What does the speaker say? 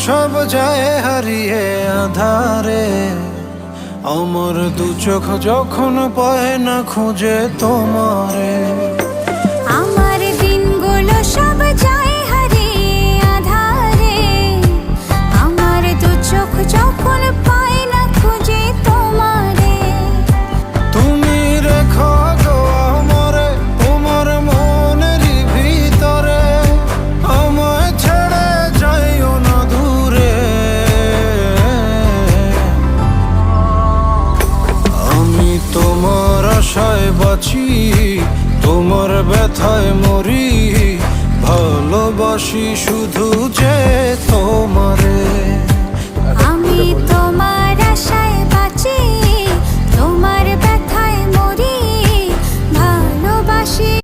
সব যায় হারিয়ে আধারে, আমার দু চোখ যখন পায় না খুঁজে তোমারে। আমার দিনগুলো সব যায় হারিয়ে আধারে, আমার দু চোখ যখন পায় না খুঁজে তোমারে। তুমি রেখো গো আমারে তোমার মনেরই ভিতরে, আমায় ছেড়ে যাইও না দূরে। আমি তোমার আশায় বাঁচি, তোমার ব্যথায় মরি, ভালোবাসি শুধু যে তোমারে। আমি তোমার আশায়